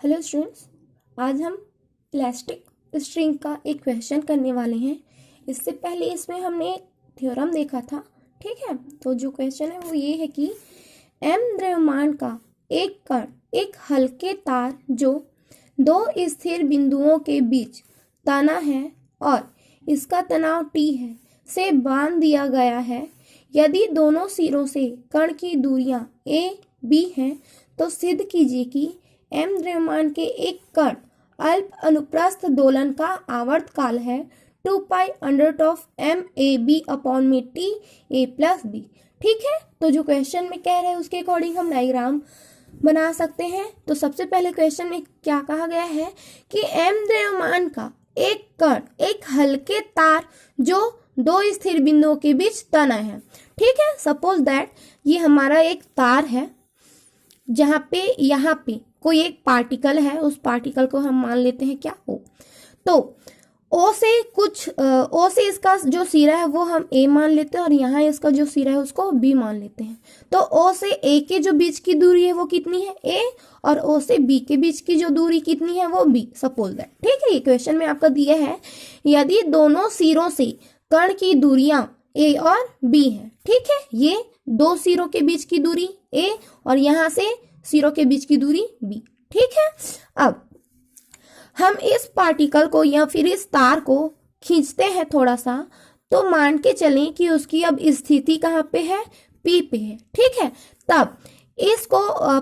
Hello students, आज हम elastic string का एक क्वेश्चन करने वाले हैं। इससे पहले इसमें हमने एक थ्योरम देखा था, ठीक है। तो जो क्वेश्चन है वो ये है कि m द्रव्यमान का एक कण एक हल्के तार जो दो स्थिर बिंदुओं के बीच तना है और इसका तनाव T है से बांध दिया गया है। यदि दोनों सिरों से कण की दूरियां a b हैं तो सिद्ध कीजिए कि m द्रव्यमान के एक कण अल्प अनुप्रस्थ दोलन का आवर्त काल है 2 pi under root of m a b upon में t a प्लस b। ठीक है, तो जो क्वेश्चन में कह रहे हैं उसके अकॉर्डिंग हम डायग्राम बना सकते हैं। तो सबसे पहले क्वेश्चन में क्या कहा गया है कि m द्रव्यमान का एक कण एक हल्के तार जो दो स्थिर बिंदुओं के बीच तना है। ठीक है, सपोज दैट ये हमारा एक तार है जहां पे यहाँ पे कोई एक पार्टिकल है, उस पार्टिकल को हम मान लेते हैं क्या O। तो O से इसका जो सिरा है वो हम A मान लेते हैं और यहाँ इसका जो सिरा है उसको B मान लेते हैं। तो O से A के जो बीच की दूरी है वो कितनी है A और O से B के बीच की जो दूरी कितनी है वो B, सपोज दैट। ठीक है, ये क्वेश्चन में आपका दिया है यदि दोनों सिरों से कण की दूरियां A और B है। ठीक है, ये दो सिरों के बीच की दूरी A और यहाँ से सिरों के बीच की दूरी B। ठीक है, अब हम इस पार्टिकल को या फिर इस तार को खींचते हैं थोड़ा सा, तो मान के चलें कि उसकी अब स्थिति कहाँ पे है, P पे है। ठीक है, तब इसको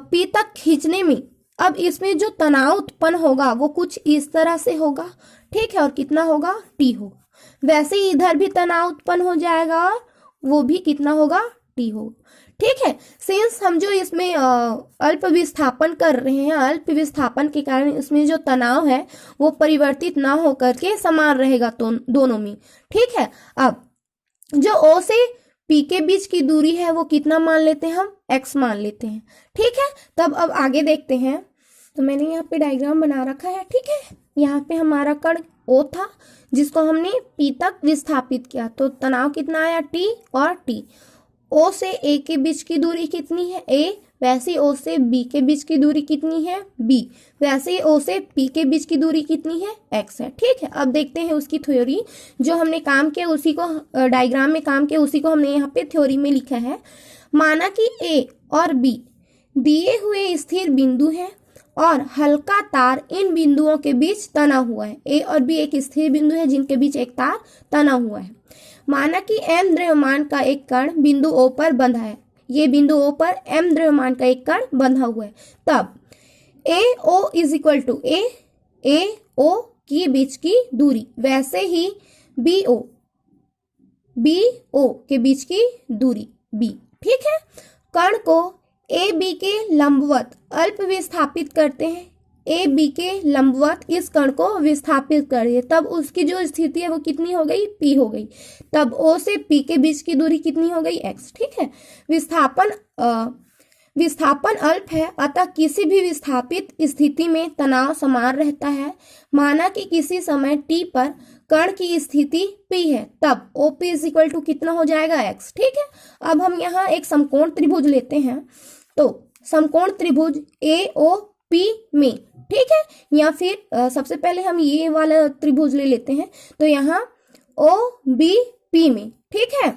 P तक खींचने में अब इसमें जो तनाव उत्पन्न होगा वो कुछ इस तरह से होगा। ठीक है, और कितना होगा, T होगा। वैसे ही इधर भी तनाव उत्पन्न हो जाएगा और वो भी कितना होगा, T होगा। ठीक है, सिंस हम जो इसमें अल्प विस्थापन कर रहे हैं, अल्प विस्थापन के कारण इसमें जो तनाव है वो परिवर्तित ना होकर के समान रहेगा तो दोनों में। ठीक है, अब जो O से P के बीच की दूरी है वो कितना मान लेते हैं, हम x मान लेते हैं। ठीक है, तब अब आगे देखते हैं। तो मैंने यहाँ पे डायग्राम बना रखा है। ठीक है, यहाँ पे हमारा कण O था जिसको हमने P तक विस्थापित किया, तो तनाव कितना आया, T और T। O से A के बीच की दूरी कितनी है A, वैसे O से B के बीच की दूरी कितनी है B, वैसे O से P के बीच की दूरी कितनी है x है। ठीक है, अब देखते हैं उसकी थ्योरी जो हमने काम किया उसी को डायग्राम में काम किया उसी को हमने यहाँ पे थ्योरी में लिखा है। माना कि A और B दिए हुए स्थिर बिंदु हैं और हल्का तार इन बिंदुओं के बीच तना हुआ है। A और B एक स्थिर बिंदु है जिनके बीच एक तार तना हुआ है। माना कि m द्रव्यमान का एक कण बिंदु O पर बंधा है। ये बिंदु O पर m द्रव्यमान का एक कण बंधा हुआ है। तब AO is equal to AO की बीच की दूरी, वैसे ही BO के बीच की दूरी B। ठीक है, कण को AB के लंबवत अल्प विस्थापित करते हैं। AB के लंबवत इस कण को विस्थापित करिए, तब उसकी जो स्थिति है वो कितनी हो गई, P हो गई। तब O से P के बीच की दूरी कितनी हो गई, x। ठीक है, विस्थापन अल्प है, अतः किसी भी विस्थापित स्थिति में तनाव समान रहता है। माना कि किसी समय t पर कण की स्थिति P है, तब OP इज इक्वल टू कितना हो जाएगा, x। ठीक है, अब हम यहाँ एक समकोण त्रिभुज लेते हैं। तो समकोण त्रिभुज AOP में, ठीक है, या फिर सबसे पहले हम ये वाला त्रिभुज ले लेते हैं। तो यहाँ OBP में, ठीक है,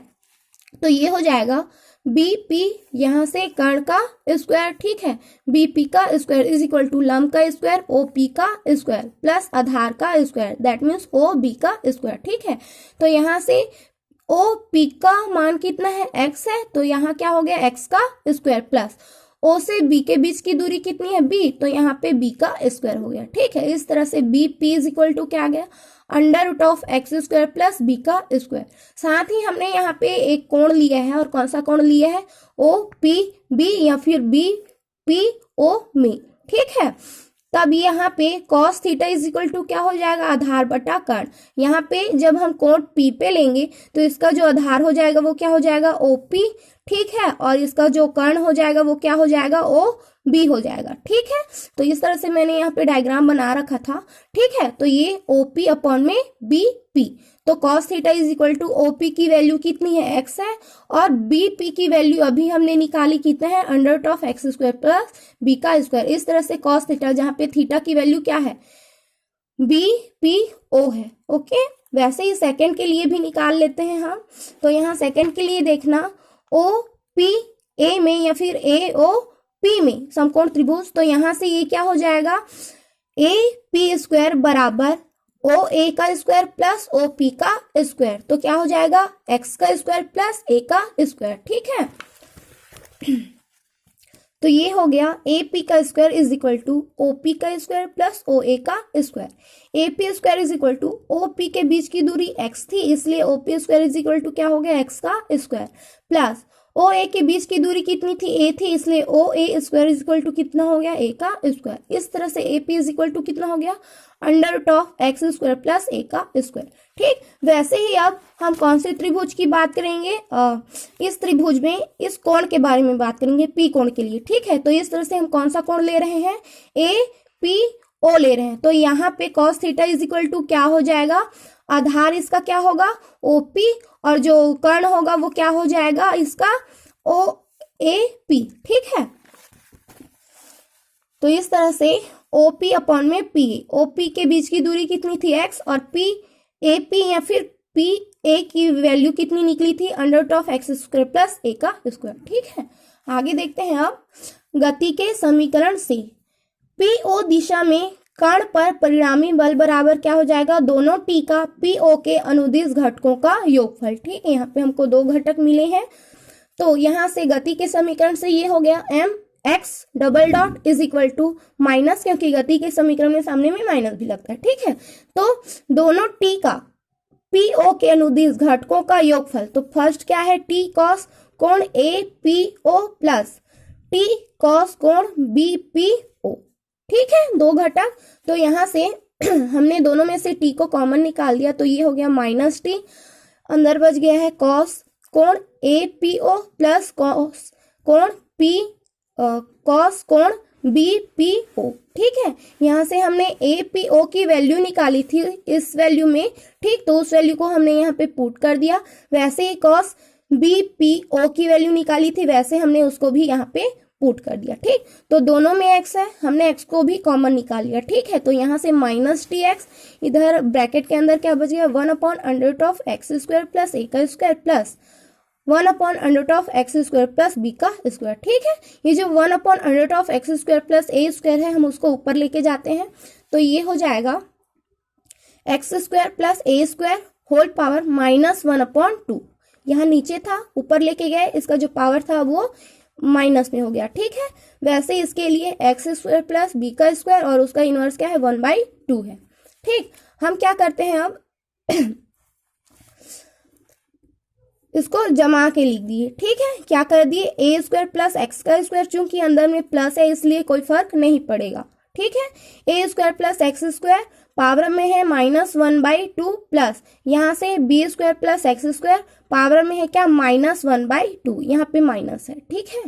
तो ये हो जाएगा BP यहाँ से कण का स्क्वायर, ठीक है, BP का स्क्वायर इज इक्वल टू लंब का स्क्वायर OP का स्क्वायर प्लस आधार का स्क्वायर, दैट मीन्स OB का स्क्वायर। ठीक है, तो यहाँ से OP का मान कितना है, x है, तो यहाँ क्या हो गया, x का स्क्वायर प्लस O से B के बीच की दूरी कितनी है B, तो यहाँ पे B का स्क्वायर हो गया। ठीक है, इस तरह से BP इज इक्वल टू क्या आ गया, under root of x square plus B का स्क्वायर। साथ ही हमने यहाँ पे एक कोण लिया है, और कौन सा कोण लिया है, OPB या फिर BPO में। ठीक है, तब यहाँ पे cos theta is equal to क्या हो जाएगा, आधार बटा कर्ण। यहाँ पे जब हम कोण P पे लेंगे तो इसका जो आधार हो जाएगा वो क्या हो जाएगा, OP। ठीक है, और इसका जो कर्ण हो जाएगा वो क्या हो जाएगा, बी हो जाएगा। ठीक है, तो इस तरह से मैंने यहाँ पे डायग्राम बना रखा था। ठीक है, तो ये ओपी अपॉन में बी पी, तो cos theta is equal to OP की वैल्यू कितनी है, एक्स है, और बी पी की वैल्यू अभी हमने निकाली कितना है, under root of x square plus B का स्क्वायर। इस तरह से कॉस थीटा, जहाँ पे थीटा की वैल्यू क्या है, बी पी ओ है। ओके, वैसे ही सेकंड के लिए भी निकाल लेते हैं हम। तो यहाँ सेकंड के लिए देखना, ओ पी ए में या फिर ए ओ पी में समकोण त्रिभुज, तो यहाँ से ये क्या हो जाएगा, ए पी स्क्वायर बराबर ओ ए का स्क्वायर प्लस ओ पी का स्क्वायर, तो क्या हो जाएगा, एक्स का स्क्वायर प्लस ए का स्क्वायर। ठीक है, तो ये हो गया ए पी का square is equal to O P का स्क्वायर प्लस ओ ए का square. A P square is equal to O P के बीच की दूरी एक्स थी, इसलिए O P square is equal to क्या हो गया, एक्स का स्क्वायर, प्लस ओ ए के बीच की दूरी कितनी थी, ए थी, इसलिए O A square is equal to कितना हो गया, ए का स्क्वायर। इस तरह से A P is equal to कितना हो गया, under root of x square plus A का स्क्वायर। ठीक, वैसे ही अब हम कौन से त्रिभुज की बात करेंगे, इस त्रिभुज में इस कोण के बारे में बात करेंगे, पी कोण के लिए। ठीक है, तो इस तरह से हम कौन सा कोण ले रहे हैं, ए पी ओ ले रहे हैं। तो यहाँ पे cos theta is equal to क्या हो जाएगा, आधार इसका क्या होगा, ओपी, और जो कर्ण होगा वो क्या हो जाएगा इसका, ओ ए पी। ठीक है, तो इस तरह से ओपी अपॉन में पी, ओपी के बीच की दूरी कितनी थी, एक्स, और पी ए पी या फिर पी ए की वैल्यू कितनी निकली थी, under root of x square plus A का स्क्वायर। ठीक है, आगे देखते हैं अब, गति के समीकरण से पी ओ दिशा में कण पर परिणामी बल बराबर क्या हो जाएगा, दोनों टी का पी ओ के अनुदिश घटकों का योगफल। ठीक है, यहाँ पे हमको दो घटक मिले हैं, तो यहाँ से गति के समीकरण से ये हो गया m x double dot is equal to minus, क्योंकि गति के समीकरण में सामने में माइनस भी लगता है। ठीक है, तो दोनों टी का पी ओ के अनुदिश घटकों का योगफल, तो फर्स्ट क्या है, टी कॉस कोण A P O plus T cos कोण बी पी ओ। ठीक है, दो घटक, तो यहाँ से हमने दोनों में से टी को कॉमन निकाल दिया, तो ये हो गया माइनस टी, अंदर बच गया है कॉस कोण A P O plus cos कोण पी कॉस कोण बी पी ओ। ठीक है, यहाँ से हमने ए पी ओ की वैल्यू निकाली थी इस वैल्यू में। ठीक, तो उस वैल्यू को हमने यहाँ पे पुट कर दिया, वैसे ही कॉस बी पी ओ की वैल्यू निकाली थी, वैसे हमने उसको भी यहाँ पे पुट कर दिया। ठीक, तो दोनों में एक्स है, हमने एक्स को भी कॉमन निकाल लिया। ठीक है, तो यहाँ से माइनस टी एक्स, इधर ब्रैकेट के अंदर क्या बच गया, one upon under root of x square plus A का square plus one upon under root of x square plus B का स्क्वायर। ठीक है, ये जो one upon under root of x square plus A square है, हम उसको ऊपर लेके जाते हैं, तो ये हो जाएगा X square plus A square whole power minus one upon two. यहाँ नीचे था, ऊपर लेके गए, इसका जो पावर था वो माइनस में हो गया। ठीक है, वैसे इसके लिए एक्स स्क्वायर प्लस बी का स्क्वायर और उसका इनवर्स क्या है, 1/2 है। ठीक, हम क्या करते हैं अब इसको जमा के लिख दिए। ठीक है, क्या कर दिए, ए स्क्वायर प्लस एक्स का स्क्वायर, चूंकि अंदर में प्लस है इसलिए कोई फर्क नहीं पड़ेगा। ठीक है, A square plus x square power में है -1/2 प्लस यहाँ से B square plus x square power में है क्या, -1/2, यहाँ पे माइनस है। ठीक है,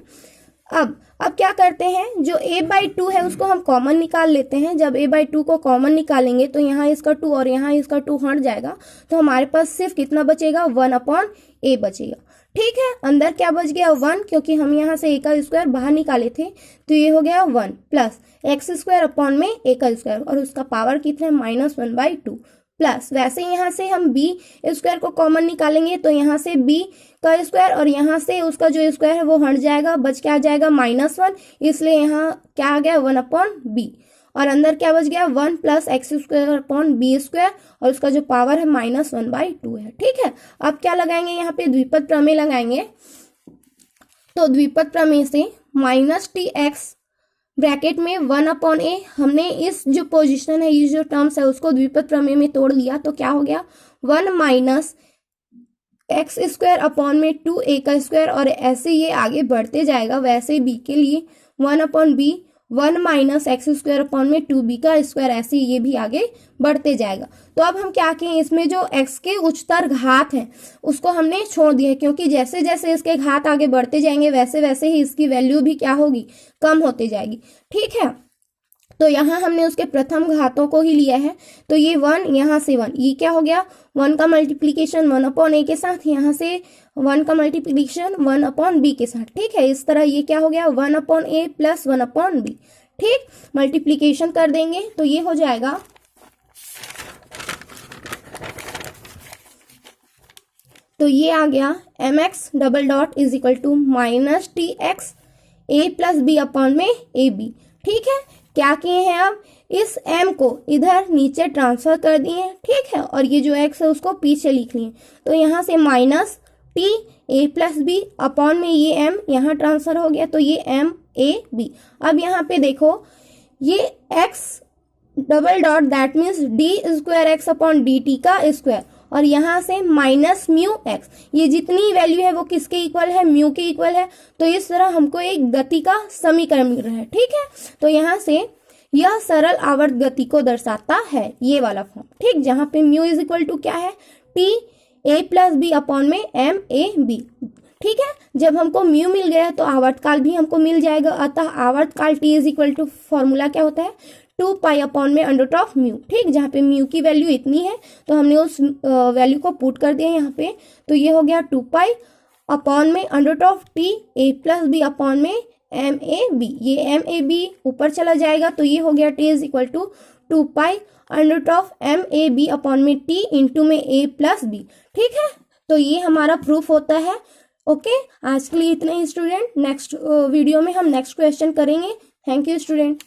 अब क्या करते हैं, जो a/2 है उसको हम कॉमन निकाल लेते हैं। जब a/2 को कॉमन निकालेंगे तो यहाँ इसका 2 और यहाँ इसका 2 हट जाएगा, तो हमारे पास सिर्फ कितना बचेगा, 1/a बचेगा। ठीक है, अंदर क्या बच गया, 1, क्योंकि हम यहाँ से a का स्क्वायर बाहर निकाले थे, तो ये हो गया 1 प्लस एक्स स्क्वायर अपॉन में a का स्क्वायर, और उसका पावर कितना है, -1/2 प्लस, वैसे यहाँ से हम b स्क्वायर को कॉमन निकालेंगे, तो यहाँ से b का स्क्वायर और यहाँ से उसका जो स्क्वायर है वो हट जाएगा, बच क्या आ जाएगा, -1, इसलिए यहाँ क्या आ गया, 1/b, और अंदर क्या बच गया, 1 plus x square upon B square, और उसका जो पावर है -1/2 है। ठीक है, अब क्या लगाएंगे, यहाँ पे द्विपद प्रमेय लगाएंगे। तो द्विपद प्रमेय से -tx ब्रैकेट में 1/a, हमने इस जो पोजीशन है, ये जो टर्म्स है उसको द्विपद प्रमेय में तोड़ लिया, तो क्या हो गया, 1 माइनस एक्स स्क्वायर अपॉन में 2a का स्क्वायर, और ऐसे ये आगे बढ़ते जाएगा। वैसे b के लिए 1/b 1 minus x square upon में 2b का स्क्वायर, ऐसे ये भी आगे बढ़ते जाएगा। तो अब हम क्या कहें, इसमें जो x के उच्चतर घात है उसको हमने छोड़ दिया है, क्योंकि जैसे जैसे इसके घात आगे बढ़ते जाएंगे वैसे वैसे ही इसकी वैल्यू भी क्या होगी, कम होती जाएगी। ठीक है, तो यहाँ हमने उसके प्रथम घातों को ही लिया है, तो ये 1, यहाँ से 1, ये क्या हो गया, 1 का मल्टीप्लीकेशन 1 अपॉन a के साथ, यहाँ से 1 का मल्टीप्लीकेशन 1 अपॉन b के साथ। ठीक है, इस तरह ये क्या हो गया, 1 upon a plus 1 upon b। ठीक, मल्टीप्लीकेशन कर देंगे तो ये हो जाएगा, तो ये आ गया mx double dot is equal to minus T x A plus B upon में ए बी। ठीक है, क्या किए हैं, अब इस m को इधर नीचे ट्रांसफर कर दिए हैं। ठीक है, और ये जो x है उसको पीछे लिख लिए, तो यहाँ से minus T A plus B upon में ये m यहाँ ट्रांसफर हो गया, तो ये m a b। अब यहाँ पे देखो ये x double dot that means D square x upon D T का स्क्वायर, और यहाँ से माइनस म्यू एक्स, ये जितनी वैल्यू है वो किसके इक्वल है, म्यू के इक्वल है। तो इस तरह हमको एक गति का समीकरण मिल रहा है। ठीक है, तो यहाँ से यह सरल आवर्त गति को दर्शाता है, ये वाला फॉर्म। ठीक, जहाँ पे म्यू इज इक्वल टू क्या है, T A plus B upon में एम ए बी। ठीक है, जब हमको म्यू मिल गया तो आवर्तकाल भी हमको मिल जाएगा, अतः आवर्तकाल T is equal to formula क्या होता है, 2 पाई अपॉन में अंडर रूट ऑफ म्यू। ठीक, जहाँ पे म्यू की वैल्यू इतनी है तो हमने उस वैल्यू को पुट कर दिया यहाँ पे, तो ये हो गया 2 पाई अपॉन में under root of T A plus B upon में एम ए बी। ये एम ए बी ऊपर चला जाएगा, तो ये हो गया T is equal to 2 pi under root of M A B upon में टी इंटू में ए प्लस बी। ठीक है, तो ये हमारा प्रूफ होता है। ओके, आज के लिए इतना ही स्टूडेंट, नेक्स्ट वीडियो में हम नेक्स्ट क्वेश्चन करेंगे। Thank you student.